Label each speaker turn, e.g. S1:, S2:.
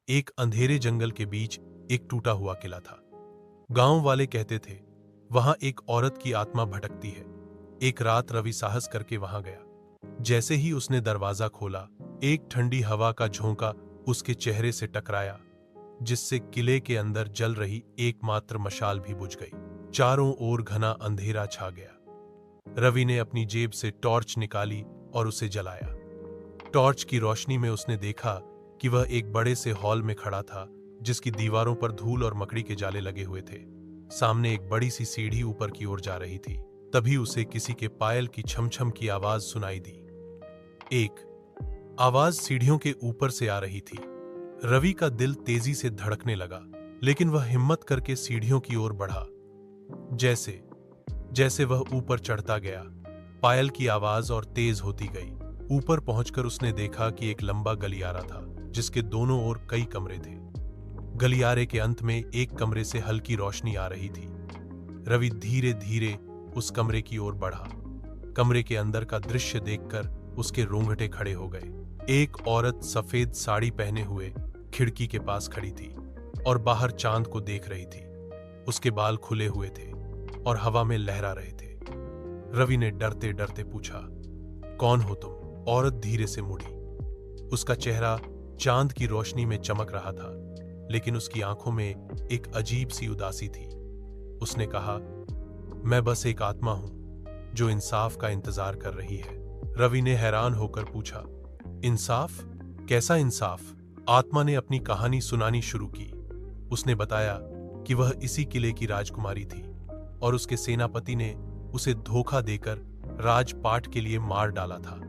S1: एक अंधेरे जंगल के बीच एक टूटा हुआ किला था। गांव वाले कहते थे वहां एक औरत की आत्मा भटकती है। एक रात रवि साहस करके वहां गया। जैसे ही उसने दरवाजा खोला, एक ठंडी हवा का झोंका उसके चेहरे से टकराया, जिससे किले के अंदर जल रही एकमात्र मशाल भी बुझ गई। चारों ओर घना अंधेरा छा गया। रवि ने अपनी जेब से टॉर्च निकाली और उसे जलाया। टॉर्च की रोशनी में उसने देखा कि वह एक बड़े से हॉल में खड़ा था, जिसकी दीवारों पर धूल और मकड़ी के जाले लगे हुए थे। सामने एक बड़ी सी सीढ़ी ऊपर की ओर जा रही थी। तभी उसे किसी के पायल की छमछम की आवाज सुनाई दी। एक आवाज सीढ़ियों के ऊपर से आ रही थी। रवि का दिल तेजी से धड़कने लगा, लेकिन वह हिम्मत करके सीढ़ियों की ओर बढ़ा। जैसे जैसे वह ऊपर चढ़ता गया, पायल की आवाज और तेज होती गई। ऊपर पहुंचकर उसने देखा कि एक लंबा गलियारा था, जिसके दोनों ओर कई कमरे थे। गलियारे के अंत में एक कमरे से हल्की रोशनी आ रही थी। रवि धीरे धीरे उस कमरे की ओर बढ़ा। कमरे के अंदर का दृश्य देखकर उसके रोंगटे खड़े हो गए। एक औरत सफेद साड़ी पहने हुए खिड़की के पास खड़ी थी और बाहर चांद को देख रही थी। उसके बाल खुले हुए थे और हवा में लहरा रहे थे। रवि ने डरते डरते पूछा, कौन हो तुम? औरत धीरे से मुड़ी। उसका चेहरा चांद की रोशनी में चमक रहा था, लेकिन उसकी आंखों में एक अजीब सी उदासी थी। उसने कहा, मैं बस एक आत्मा हूं जो इंसाफ का इंतजार कर रही है। रवि ने हैरान होकर पूछा, इंसाफ? कैसा इंसाफ? आत्मा ने अपनी कहानी सुनानी शुरू की। उसने बताया कि वह इसी किले की राजकुमारी थी और उसके सेनापति ने उसे धोखा देकर राजपाट के लिए मार डाला था।